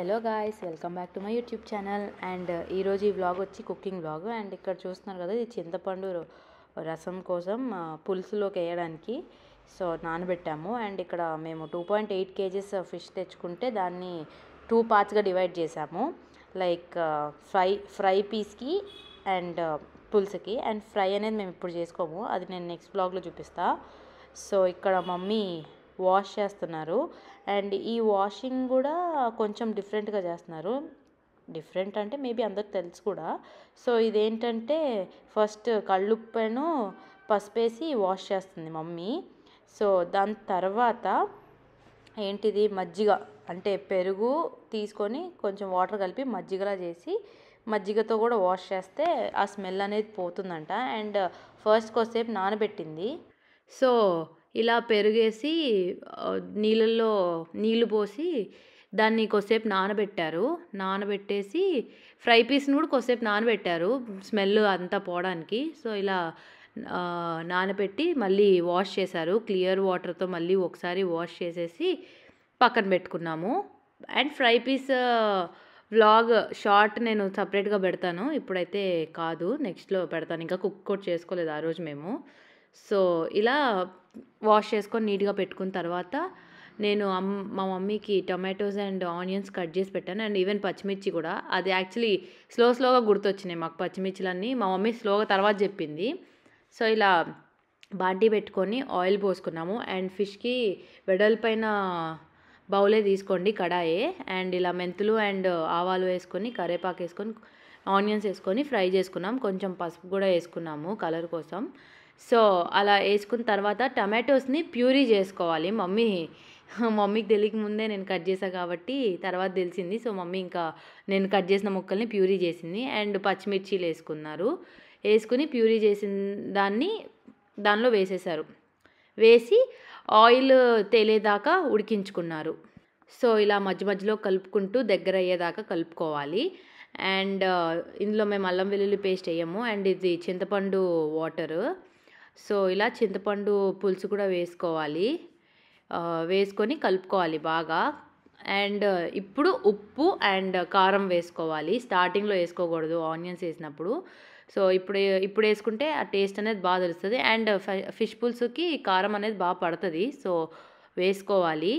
Hello guys, welcome back to my YouTube channel. And ఈరోజు ఈ vlog వచ్చి cooking vlog. And ఇక్కడ చూస్తున్నారు కదా, ఇది చింతపండు రసం కోసం పులుసులోకి వేయడానికి సో నానబెట్టాము. అండ్ ఇక్కడ మేము 2.8 kgs ఫిష్ తెచ్చుకుంటే దాన్ని 2 పార్ట్స్గా డివైడ్ చేసాము. లైక్ ఫ్రై పీస్కి అండ్ పులుసుకి. అండ్ ఫ్రై అనేది మేము ఇప్పుడు చేసుకోము, అది నేను నెక్స్ట్ వ్లాగ్లో చూపిస్తా. సో ఇక్కడ మమ్మీ వాష్ చేస్తున్నారు. అండ్ ఈ వాషింగ్ కూడా కొంచెం డిఫరెంట్గా చేస్తున్నారు. డిఫరెంట్ అంటే మేబీ అందరికి తెలుసు కూడా. సో ఇదేంటంటే ఫస్ట్ కళ్ళుప్పును పసుపేసి వాష్ చేస్తుంది మమ్మీ. సో దాని తర్వాత ఏంటిది మజ్జిగ, అంటే పెరుగు తీసుకొని కొంచెం వాటర్ కలిపి మజ్జిగలా చేసి మజ్జిగతో కూడా వాష్ చేస్తే ఆ స్మెల్ అనేది పోతుందంట. అండ్ ఫస్ట్ కొద్దిసేపు నానబెట్టింది. సో ఇలా పెరుగేసి నీళ్ళల్లో నీళ్ళు పోసి దాన్ని కొద్దిసేపు నానబెట్టేసి ఫ్రై పీస్ని కూడా కొద్దిసేపు నానబెట్టారు స్మెల్ అంతా పోవడానికి. సో ఇలా నానబెట్టి మళ్ళీ వాష్ చేశారు క్లియర్ వాటర్తో. మళ్ళీ ఒకసారి వాష్ చేసేసి పక్కన పెట్టుకున్నాము. And fry piece vlog short నేను సపరేట్గా పెడతాను, ఇప్పుడైతే కాదు, నెక్స్ట్లో పెడతాను. ఇంకా కుక్ కూడా చేసుకోలేదు ఆ రోజు మేము. సో ఇలా వాష్ చేసుకొని నీట్గా పెట్టుకున్న తర్వాత నేను మా మమ్మీకి టొమాటోస్ అండ్ ఆనియన్స్ కట్ చేసి పెట్టాను. అండ్ ఈవెన్ పచ్చిమిర్చి కూడా. అది యాక్చువల్లీ స్లోగా గుర్తొచ్చినాయి మాకు పచ్చిమిర్చిలన్నీ, మా మమ్మీ స్లోగా తర్వాత చెప్పింది. సో ఇలా బాండీ పెట్టుకొని ఆయిల్ పోసుకున్నాము. అండ్ ఫిష్కి వెడల్పైన బౌలే తీసుకోండి, కడాయే. అండ్ ఇలా మెంతులు అండ్ ఆవాలు వేసుకొని కరివేపాకు వేసుకొని ఆనియన్స్ వేసుకొని ఫ్రై చేసుకున్నాం. కొంచెం పసుపు కూడా వేసుకున్నాము కలర్ కోసం. సో అలా వేసుకున్న తర్వాత టమాటోస్ని ప్యూరీ చేసుకోవాలి. మమ్మీకి తెలియక ముందే నేను కట్ చేసాను కాబట్టి తర్వాత తెలిసింది. సో మమ్మీ ఇంకా నేను కట్ చేసిన ముక్కల్ని ప్యూరీ చేసింది. అండ్ పచ్చిమిర్చీలు వేసుకుని ప్యూరీ చేసిన దానిలో వేసేసారు. వేసి ఆయిల్ తేలేదాకా ఉడికించుకున్నారు. సో ఇలా మధ్యలో కలుపుకుంటూ దగ్గర అయ్యేదాకా కలుపుకోవాలి. అండ్ ఇందులో మేము అల్లం వెల్లుల్లి పేస్ట్ వేయము. అండ్ ఇది చింతపండు వాటరు. సో ఇలా చింతపండు పులుసు కూడా వేసుకొని కలుపుకోవాలి బాగా. అండ్ ఇప్పుడు ఉప్పు అండ్ కారం వేసుకోవాలి. స్టార్టింగ్లో వేసుకోకూడదు ఆనియన్స్ వేసినప్పుడు. సో ఇప్పుడు వేసుకుంటే ఆ టేస్ట్ అనేది బాగా తెలుస్తుంది. అండ్ ఫిష్ పులుసుకి కారం అనేది బాగా పడుతుంది. సో వేసుకోవాలి.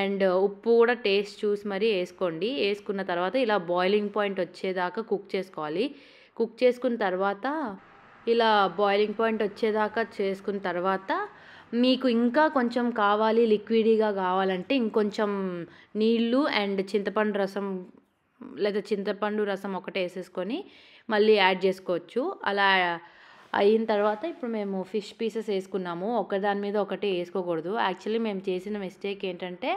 అండ్ ఉప్పు కూడా టేస్ట్ చూసి మరీ వేసుకోండి. వేసుకున్న తర్వాత ఇలా బాయిలింగ్ పాయింట్ వచ్చేదాకా కుక్ చేసుకోవాలి. కుక్ చేసుకున్న తర్వాత చేసుకున్న తర్వాత మీకు ఇంకా కొంచెం కావాలి, లిక్విడీగా కావాలంటే ఇంకొంచెం నీళ్ళు అండ్ చింతపండు రసం లేదా చింతపండు రసం ఒకటే వేసేసుకొని మళ్ళీ యాడ్ చేసుకోవచ్చు. అలా అయిన తర్వాత ఇప్పుడు మేము ఫిష్ పీసెస్ వేసుకున్నాము. ఒకదాని మీద ఒకటి వేసుకోకూడదు. యాక్చువల్లీ మేము చేసిన మిస్టేక్ ఏంటంటే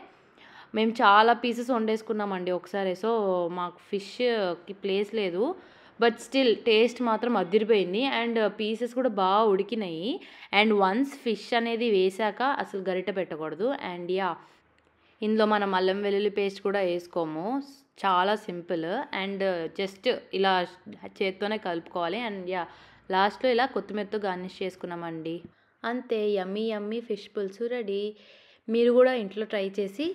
మేము చాలా పీసెస్ వండేసుకున్నామండి ఒకసారి. సో మాకు ఫిష్కి ప్లేస్ లేదు. బట్ స్టిల్ టేస్ట్ మాత్రం అదిరిపోయింది. అండ్ పీసెస్ కూడా బాగా ఉడికినాయి. అండ్ వన్స్ ఫిష్ అనేది వేసాక అసలు గరిట పెట్టకూడదు. అండ్ ఇందులో మనం అల్లం వెల్లుల్లి పేస్ట్ కూడా వేసుకోము, చాలా సింపుల్. అండ్ జస్ట్ ఇలా చేత్తోనే కలుపుకోవాలి. అండ్ లాస్ట్లో ఇలా కొత్తిమీరతో గార్నిష్ చేసుకున్నామండి. అంతే, యమ్మీ ఫిష్ పులుసు రెడీ. మీరు కూడా ఇంట్లో ట్రై చేసి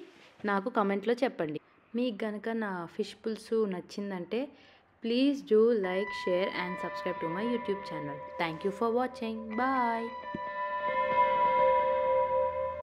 నాకు కమెంట్లో చెప్పండి. మీకు కనుక నా ఫిష్ పులుసు నచ్చిందంటే please do like, share and subscribe to my YouTube channel. Thank you for watching. Bye.